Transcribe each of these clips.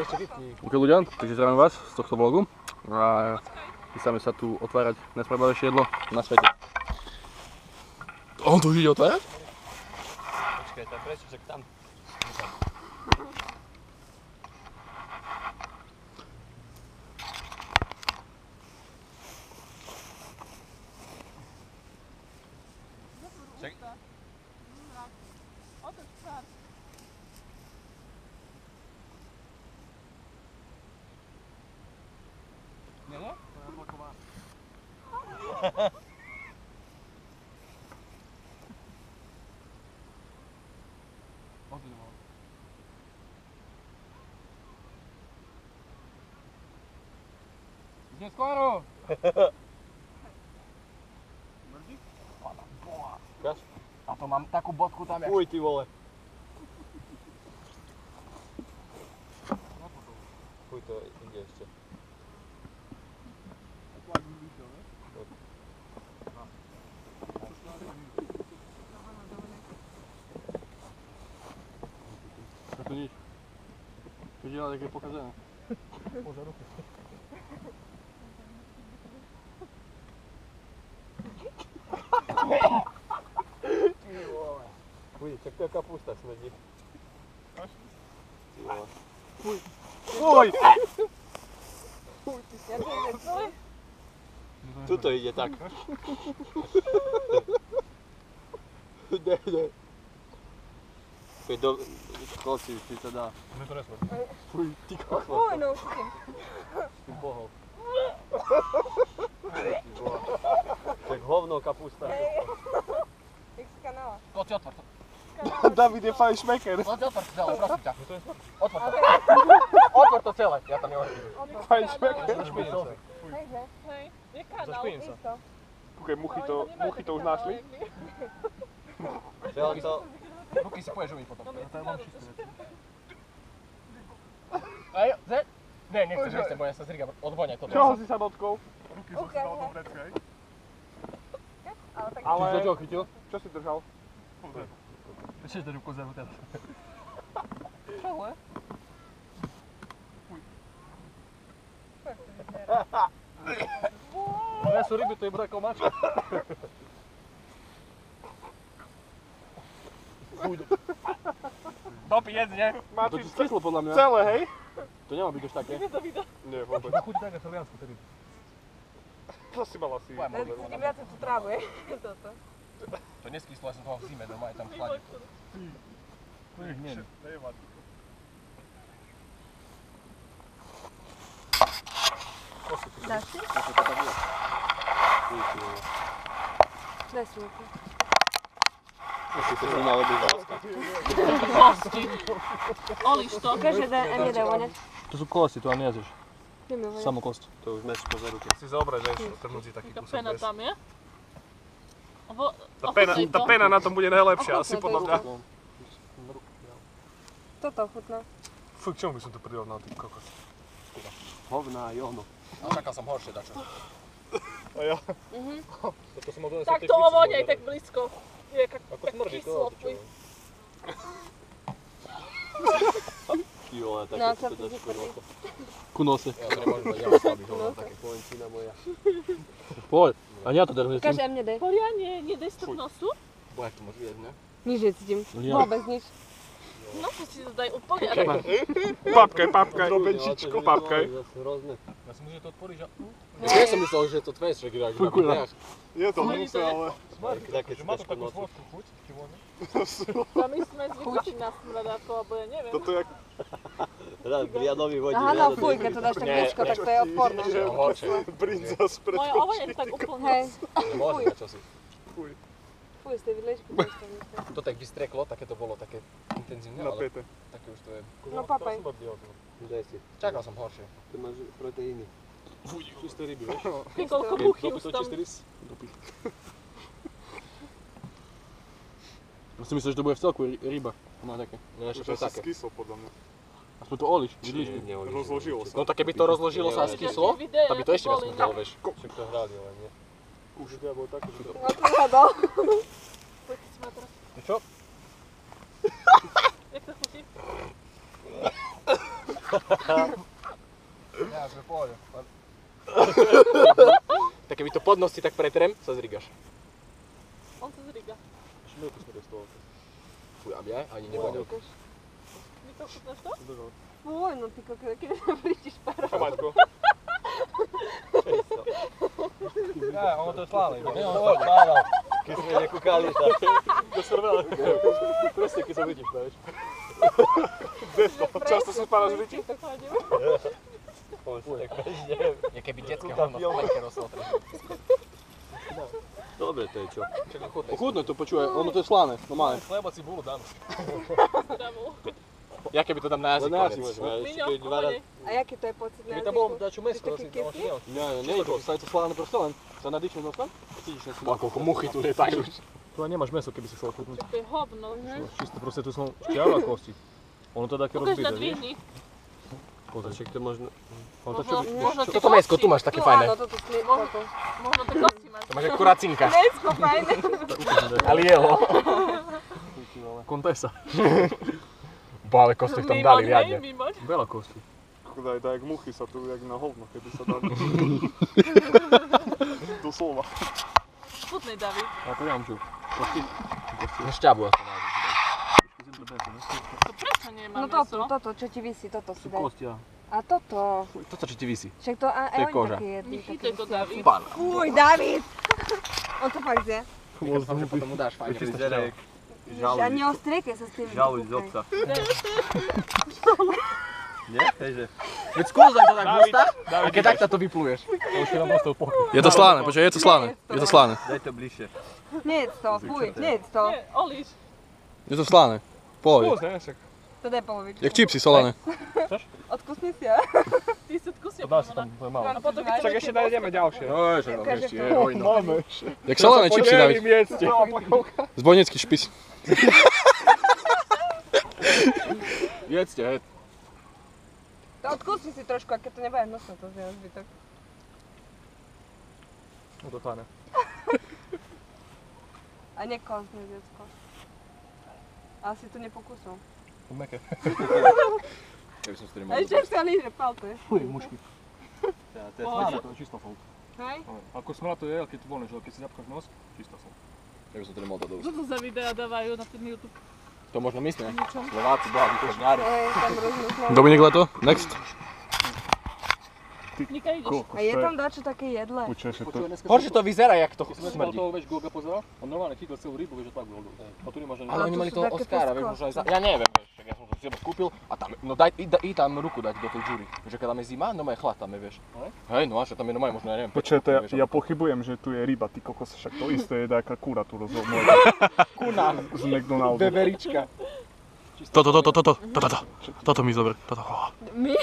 Ok ľudia, takže zdravím vás z tohto vlogu a chystáme sa tu otvárať najspravodlivejšie jedlo na svete. On tu už ide otvárať? Počkaj, to je prečo, však tam. Idem skoro! Mrdí? A to mám takú bodku tam, Fuj, ty vole. Fuj, to ide ešte. Čo to nič? To je také pokazené. Poza ruku. Fuj, tak to je kapusta smrdí. Ty vole. Fuj. Fuj! Ja to ide tvoj? Tuto ide tak. Ne. Koci, ty to dá. Mne to nesmrdí. Fuj, ty kokos. Fuj, no určite. Ty bohol. Tak hovno kapusta. Jak z kanála. Poď si otvor to. David je fajn šmeker. Poď si otvor to celé, prosím ťa. Otvor to. Otvor to celé, ja to nehovorím. Fajn šmeker. Hej, že? Hej, je kanál. Isto. Kúkaj, muchy to už našli. Celé to... Ruky si poješ umyť potom. Ej, Zed? Ne, nechceš, bo ja sa zrigam, odvoňaj toto. Čoho si sa dotkol? Ruky som si dal do vrecka, hej? Ale tak... Ale... Čiže čo chytil? Čo si držal? Ešte do ruku zadu teraz. Čo je? Ne sú ryby, to je brakov mačka. Topi, jedz, nie? To ti skyslo podľa mňa. Celé, hej? To nemá byť už také. Nie, vôbec. Na chuť tak, ako taliansku tedy. To si mal asi. Tým viac tú trávu, je? Toto. To neskyslo, ja som toho v zime doma, je tam chladí. To ich nie. Dáš si? Daj si ruku. Asi to malo byť láska. Oliš to. Ukáž, že M1 voňať. To sú kosti, tu ani nejazdeš. Ideme voňať. Samo kost. To už meč poza ruke. Si zobrať, vieš, trhnúci taký Taká kúsok pena bez. tam je. Tá pena na tom bude najlepšia, asi podľa mňa. Toto chutná. Fuj, k čomu by som to prirovnal, ty kokos? Hovná, jono. A čakal som horšie dačo. A ja? To som mal Tak to ovoňaj tak blízko. Je tak kyslo. Ty vole, No, také čo to ty dačko vypadne? noto. Ku nose. Ja to nemôžem dať, ja mám slabý hovno také. Polencina moja. Poď, a ja to držím. Ukáž M1. Poriadne, nedej z toho nosu. Bo jak to môže vidieť, ne? Nič necítim. Nie. Vôbec nič. No to si to daj úplne. Papkaj, robenčičko, papkaj. Hrozné. Ja som myslel, že to otvoríš a... Ja som myslel, že to tvoje šreky, ak na Je to hnusné, ale... také ťažko nocu. chuť, či môže? A my sme zvyknutí na smradáko, alebo ja neviem. Toto jak... V riadový vodí. Aha, no fuj, keď to dáš tak ťažko, tak to je odporné. Horšie. Brinza z Moja ovoňaj tak úplne. Hej. Môže na čosi. Fuj, z tej vidličky to ešte myslím. To tak vystreklo, také to bolo také intenzívne, ale Napäté. také už to je... No papaj. Daj si. Čakal som horšie. Ty máš proteíny. Čisté ryby, vieš? Ty koľko buchy už tam. Ja si myslel, že to bude v celku ryba. Má také. No Už ešte to je asi také. skyslo, podľa mňa. Aspoň to olíš, vidličky. Rozložilo sa. No tak keby to rozložilo sa a skyslo, tak by to ešte viac smrdelo, vieš. Však to hrali, ale nie. Už ja bol taký, že to... No to hľadal. Poďte si ma teraz. Čo? Jak to chutí? Ja, sme v pohode. Tak keby to podnosí, tak pretrem, sa zrigaš. On sa zriga. Šmilku sme dostali. Fuj, a ja ani nepoňal. Niko, chutnáš to? Fuj, no ty kokos, keď nepríštiš pár. Šamatko. Ja, ono to je slávne. Keď sme nekúkali, tak To srvele. Presne, keď sa vidíš, vieš. Často sa spávaš v ryti? To chodím. Je keby detské hovno v plenke roslo. dobre to je čo. Chutné to, počúvaj, ono to je slávne, normálne. Chleba cibulu dám. Bravo. Ja keby to dám na jazyk. Na jazyk konec. môžeme, ešte Miňo, keď dva razy. A jaký to je pocit na Keby tam bolo jazyku? dačo mesko, Taký to asi kyslý? Nie, je to, je to slávne proste len. Sa nadýchneš noskom a cítiš ten Má koľko muchy tu lietajú. Tu nemáš meso, keby si chcel chutnúť. To je hovno. Čisto proste tu som šťava kosti. Ono to je také Ukáž na rozbité, vieš? dvihni. Však to možno... Ono to čo... Možno tie Toto mesko, tu kosti. máš také No fajné. áno, toto slíp, Možno- toto. Možno tie kosti máš. To máš ako kuracinka. Mesko, fajné. Ale jeho. Kontesa. Ale kostých tam dali riadne. Mimoň. Veľa kosti. Chudaj, tak jak muchy sa tu, jak na hovno, keby sa dali. Doslova. Chutnej, David. A to ja mám čo? Kosti? Šťabu asi nájde. To prečo nemá No meso? toto, čo ti visí, toto si daj. Kosti, ja. A toto. Toto čo ti visí. Však to aj To je oni koža. také jedli. Nechytaj to, David. Pán. Fuj, David! On to fakt zje. Dúfam, že potom mu dáš fajne. Vyzerá jak A neostriekaj sa s tým. žaluď z obsa. Nie? Takže... Veď skús daj to tak v ústach a keď tak to vypluješ. To už keď nám dostal pokoj. Je to slávne, počkaj, je to slávne. Je to slávne. Daj to bližšie. Nejedz to, fuj, nejedz to. Nie, Oliš. Je to slávne. Pohode. Skús, ne? Však. To daj polovičku. Jak čipsy solené. Odkusni si, a? Ty si odkusil. To dá si tam, to je málo. A potom keď Však ešte dajdeme ďalšie. No, že tam Ukáže ešte to. je hojno. Máme ešte. Jak solené čipsy, David. Podelím, jedzte. Zbojnický špis. Jedzte, hej. To odkusni si trošku, a keď to nebude nosno, to zje zbytok. No to fajne. A nekozne, detsko. Asi to nepokusil. To meké. Ja by som si to A nemohol. ešte sa líže, palte. Fuj, mušky. To je Pohode. To je čistá sol. Hej? Ako smrad to je, ale keď to voľne, že keď si zapkáš nos, čistá sol. Ja by som to nemohol dať do úst. Čo to za videa dávajú na ten YouTube? To možno my sme. Ničom. Slováci, boha, východňári. Hej, tam rozmýšľam. Dominik Leto, next. Nika ideš. A je tam dačo také jedle? Počuješ, že to... Horšie to vyzerá, jak to Keď sme smrdí. toho, vieš, Goga pozeral, on normálne chytil celú rybu, vieš, že tak bol. A tu nemáš ani... Ale oni to mali sú toho také Oscara, vieš, peskosti. možno aj za... Ja neviem, vieš, tak ja som to si teba kúpil a tam, no daj, i tam ruku dať do tej džury. Že keď tam je zima, no chlad tam je, vieš. Hej, no a že tam je normálne, možno, ja neviem. Počuj, to vieš, ja pochybujem, že tu je ryba, ty kokos, však to isté je taká kúra tu rozhodnúť Kuna, z McDonaldu. beverička. Toto mi zober. Toto. My?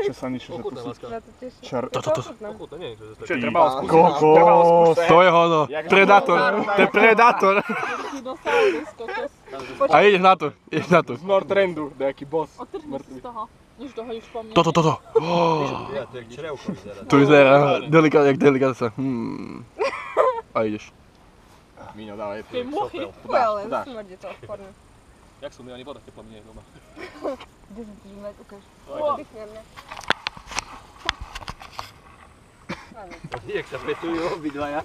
Čo sa niečo, že tu sú Na to teším. čar... Ochutné, nie, že to Ty treba ho skúsiť. kokos! To je hono. Predátor. To je predátor. Dinosaurus, kokos. A ideš na to, ideš na to. Z Nordrendu, nejaký boss. Otrhni si z toho. Už to hodíš po mne. Toto. Ja, to je črevko vyzerá. Tu vyzerá jak delikátesa. A ideš. Míňo, dávaj. Tie muchy. Fuj, ale dáš. smrdí to odporne. Jak sú mi ani voda teplá, nie je doma. Kde sa ti žívať, ukáž. Wow. Pykne mne. Jak sa petujú obidvaja.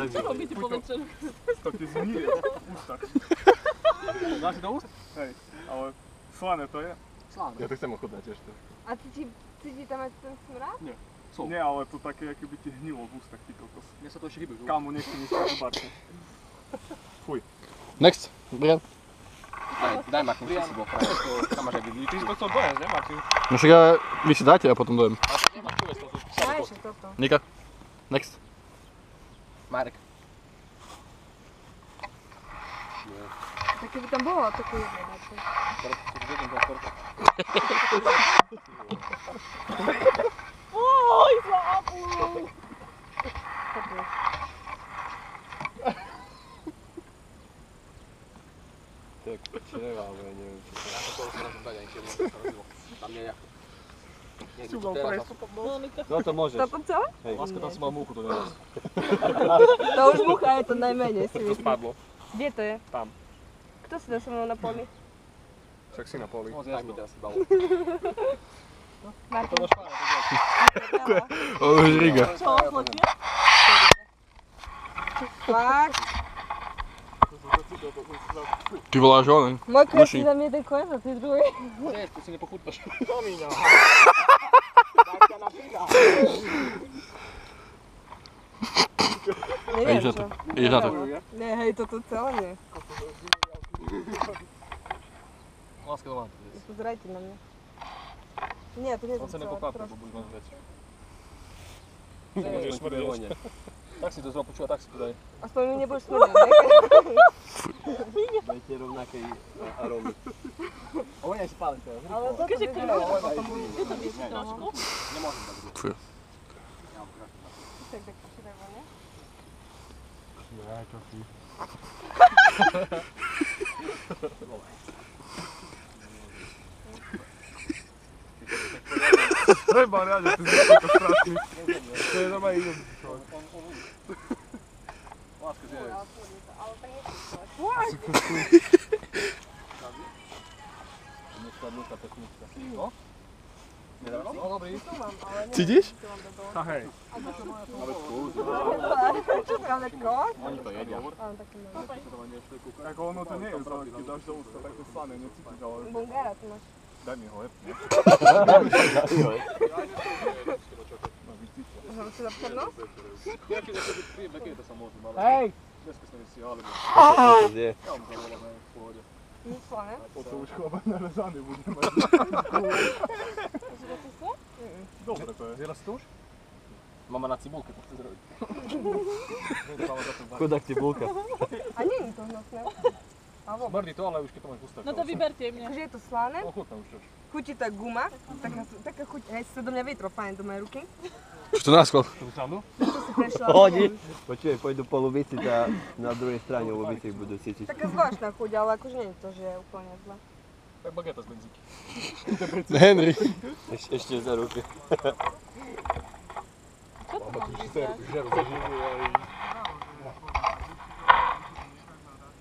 Čo robíte po večeru? To ti zhnije v ústach. Dáš si do úst? Hej, ale slané to je. Ja to chcem ochutnať tiež. A cíti tam aj ten smrad? Nie, ale to také, aké by ti hnilo v ústach, ty kokos. Mne sa to ešte hýbe. Kámo, nechci nič zobačiť. Next. Brian. Daj ma, kým si bol frajer. Tam máš aj Ty vidličku. si to chcel dojesť, ne Martin? No však ja, vy si dáte a potom dojem. Nemáš čo jesť, to sú Daj ešte toto. Nika. Next. Marek. Tak keby tam bolo také jedle dačo. Oj, zlápu! Tak čreva, ale neviem čo to je. Ja to môžem dať aj keď sa rozilo. Tam nie je. Nie, Si to mal teraz prejsť. Monika. No to môžeš. To celé? Láska, tam si mal múchu, to neraz. To už mucha je to najmenej si To myslím. spadlo. Kde to je? Tam. Kto si dá so mnou na poli? Však si na poli. Daj mi teraz balu. Martin, Už Riga. Čo, fotie? fakt. Ty voláš onen. Môj kres Duši. si dám jeden koniec a ty druhý. Cześć, ty si nepochutnaš. Neviem Ideš na to. čo. Ideš na to. Nie, hej, toto celé nie. Láska doma. Pozerajte na mňa. Nie, to nie je On sa celé, nepokvapí, trošku. bo budeš mať vec. Budeš smrdieť. Tak si to zval počúva, tak si to daj. Aspoň mi nebudeš smrdieť, ne? Dajte rovnakej arómy. Ovo je spáliť teraz. Ale keďže kľúč, je to vyšší trošku. Nemôžem tak robiť. Tak počítajme, ne? Treba reálne, ty si to strašný. To je normálne idem. Láska, že je. Ale tak nie Dneska pesnička. No? Nedával? No, dobrý. tu mám, ale neviem, Cítiš? či mám do toho. A hej. Čo to mám dať koš? Oni to jedia. Áno, tak to mám. Ako ono to nie je, keď dáš do ústa také slané, necítiš, ale Bungara tu máš. daj mi ho, Môžem si zapchať nos? Jaký príjem, také to sa môžem, ale... Hej! Dneska sme si ale... To zje. Ja vám to voláme v pohode. Nič slané? To už chlapa narezaný bude mať. Dobre to je. Zjela si to už? Mama na cibulke to chce zrobiť. Chudák cibulka. A nie je to hnusné. Alebo, Smrdí to, ale už keď to máš gusté. No to vyberte mňa. akože je to slané, Ochutná už čo. chutí tá guma, taká chuť, hej, sa do mňa vytro fajn do mojej ruky. Čo to náskol? Tú sandu? Čo si prešla? Hodí. Počuj, pôjdu polubici a na druhej strane ulubici budú cítiť. Taká zvláštna chuť, ale akože nie je to, že je úplne zle. Tak bageta z benzíky. Henry. Ešte za ruky. Čo to mám vyzerať?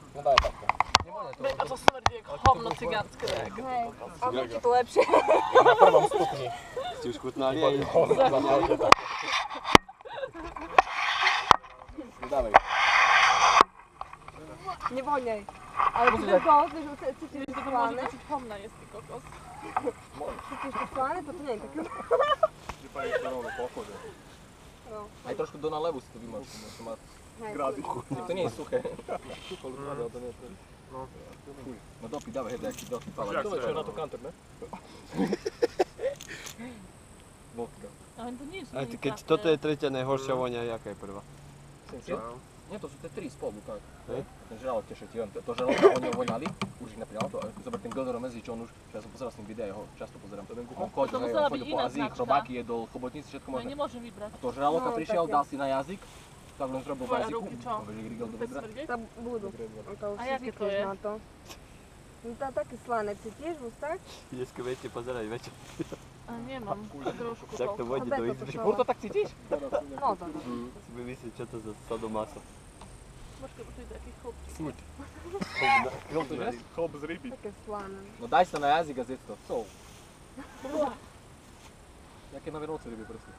No daj takto. A to smrdí ako hovno cigánske. Hej, a chutí to lepšie. Na prvom stupni. Ste už chutnali? Dávej. Nevoňaj. Ale ty to ozne, že cítiš Že to to môže slané. cítiť hovna jesť ty kokos. Cítiš to slané, toto nie je také. Že pa ešte rovno pochode. No, Aj trošku do nalevu si to vymáš. To má... hej. Grady. To nie je suché. Ale to nie je to. No dopí, dávaj, hej, jaký dopí. Ale to je na to kanter, ne? Vodka. Ale to nie sú A keď toto je tretia najhoršia voňa, jaká je prvá? Nie, to sú tie tri spolu, tak. Hej. Ten žralok tiež je, to žraloka oni voňali, už ich napríklad to, zober ten Gildor Mezi, čo on už, ja som pozeral s ním videa, ho často pozerám. On chodil, To hej, musela on chodil byť po iná Ázii, značka. chrobáky jedol, chobotnice, všetko No možné. nemôžem vybrať. A to žraloka No, prišiel, také. dal si na jazyk, tak len zrobil v Tvoje jazyku. ruky, čo? Rigel do Bez vedra. smrdeť? Tam budú. To už A si jaké to zvykneš je? na to. No to také slané, cítiš v ústach? Dneska viete pozerať večer. A nemám. Trošku Tak to toľko. vôjde do izby. Furt to tak cítiš? No to. Si vymyslí, čo to za sadomaso. Počkaj, počuj, taký chlop. Chlop z ryby. Také slané. No daj sa na jazyk a zjedz to. Co? Jaké nové noce ryby proste.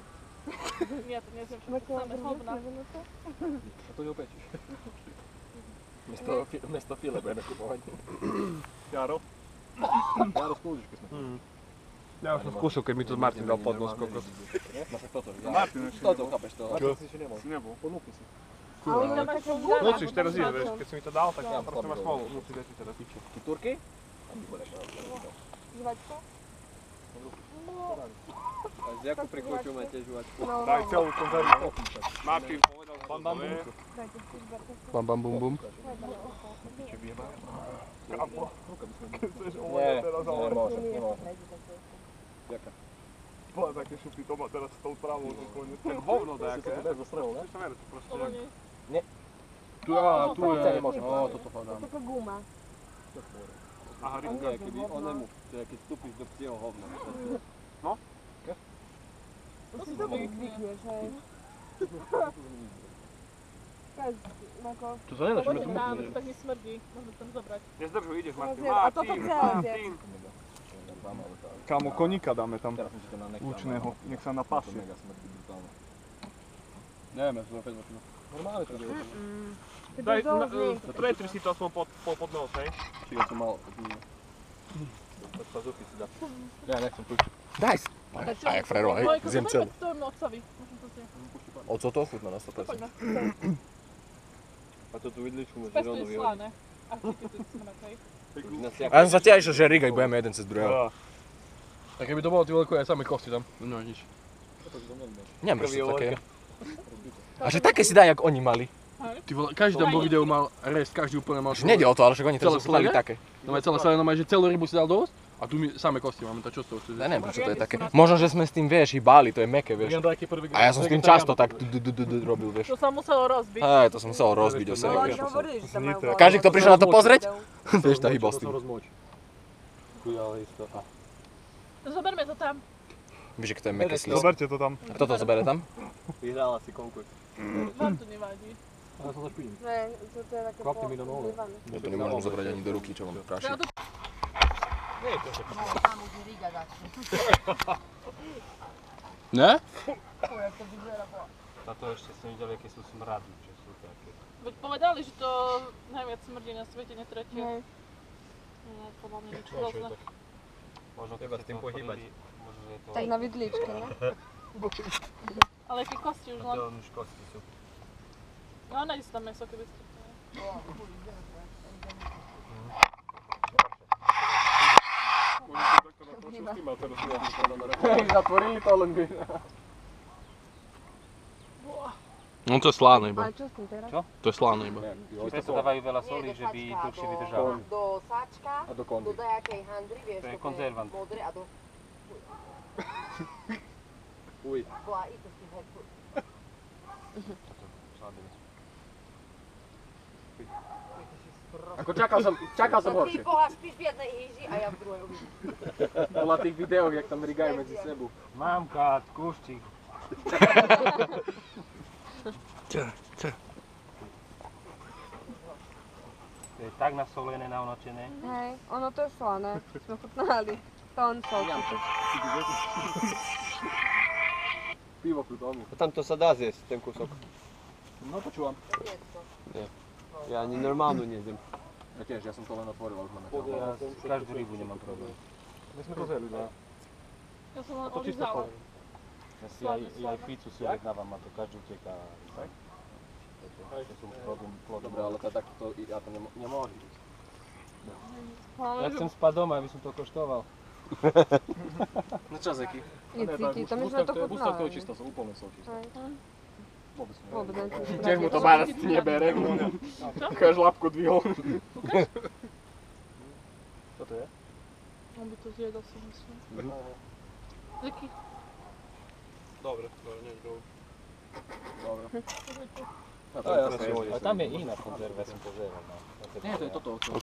Ja to nezjem, všetko samé hovna. A to neupečíš. Miesto file budeme kupovať. Jaro? Ja rozkúžiš, keď sme. Ja už som skúsil, keď mi to Martin dal pod nos kokos. Máš toto. Martin ešte Toto, nebol. chápeš to? Čo? Si ešte nebol. Si nebol. Ponúkni si. Ale to máš také guma. Musíš teraz ísť, vieš, keď si mi to dal, tak Ja proste máš slabý spolu. Musíš dať si teraz. Ty Turky? Tam budeš. Žvačka? A z jakú prikúťu máte žuvačku? No, Daj no. celú konzervu. Martin povedal, že to je. Dajte si zberte. Bam bam bum bum. Kámo, keď chceš Nie, ovojať teraz, ale nemôžem, Nie, nemôžem. dajte také. Ďakujem. bola také šupy, to má teraz s tou travou nakoniec. Tak hovno dajaké. Bez dostrelu, ne? Čo sa mere, to proste... Ono nie. Tu je. To nemôžem. toto hľadám. Taká guma. Aha, Nie, rybka. keby onemu, to je keď vstúpiš do psieho hovna. To si to zvykneš, hej. bez, ako... To sa nedá, Poďme tam, to tak nesmrdí. Môžeme tam zobrať. Nezdržuj, ideš Martin. A toto celé zjedz. Kámo, koníka dáme tam. Lučného, nech sa napasuje. Neviem, ja som opäť možno. Normálne to ide. Daj, pretri si to aspoň pod nos, hej? Čiže som mal... Od pazúchy si dá. Ja nechcem pušť. Daj si. A jak frero, hej, zjem celú. To je otcovi. Môžem to zjem. Oco to chutná na 100%. Poďme. A to tú vidličku môže Pestuj rovno vyhodiť. slané. A cítiť to smrť, hej. A ja som sa tiež, že rigaj, budeme jeden cez druhého. Tak keby to bolo ty veľké, aj samé kosti tam. No nič. Nemrš to také. A že také si daj, jak oni mali. Ty vole, každý tam vo videu mal rest, každý úplne mal... Už nejde o to, ale však oni teraz Celé spravili slané? také. No aj celé slané, že celú rybu si dal dosť a tu my samé kosti máme, tak čo z toho chceš? Ja neviem, čo to je také. Možno, že sme s tým, vieš, hýbali, to je meké, vieš. A ja som s tým často tak robil, vieš. To sa muselo rozbiť. Hej, to som musel rozbiť o No, sebe. oni hovorili, že tam majú voľno. Každý, kto prišiel na to pozrieť, vieš, tá hýbal s tým. Zoberme to tam. Víš, že to je meké slízko. Zoberte to tam. Kto to zoberie tam? Vyhrala si konkurs. Vám to nevadí. Ja som zašpiním. Ne, to je také Klapni mi do nohy. zlívané. Ja to nemôžem zobrať ani do ruky, čo mám praší. Ne? Táto ešte som videl, aké sú smrady, čo sú také. Veď povedali, že to najviac smrdí na svete, netretie. Hej. No, podľa mňa nič Čo je rôzne. tak? Možno Treba keď s tým to pohybať. otvorili, možno je to... Tak na vidličke, ne? Ale aké kosti už A len. to už kosti sú. No, nájde sa tam meso, keby ste to... Zatvorili to len by. No to je sláne iba. Ale čo s tým teraz? To je sláne iba. Preto dávajú veľa soli, že by dlhšie vydržalo. Do sáčka, A do kondy. do dajakej handry, vieš, To je také konzervant. modré a do... Uj. Bola i to si hej. Ako čakal som Ty horšie. boha spíš v jednej hýži a ja v druhej uvidím. Podľa tých videov, jak tam rigajú medzi sebou. Mamka, skúšči. To je tak nasolené, naunočené. Hej, ono to je slané. Sme chutnali. Tón solky. Pivo tu tomu. A tam to sa dá zjesť, ten kúsok. No počúvam. Ja ani normálnu nezjem. Ja tiež, ja som to len otvoril a už mám Ja každú rybu nemám problém. My sme to zjeli, no. Ja som len To čisto olízala. poviem. Ja si aj pizzu si objednávam a to každý uteká. Tak? To sú plodom. Dobre, ale to takto, ja to nemôžem. Ja chcem spať doma, aby som to koštoval. No čas, aký? Necíti, to my sme to chutnali. čisto, sú úplne sú čisto. Hej. Vôbec nie. Vôbec necíti. Tiež mu to barast nebere. Taká žlapku dvihol. Čo to je? On by to zjedol, si myslím. Taký. Dobre, neviem, Dobre. Ale tam je iná konzerva, som pozeral. Nie, to je toto.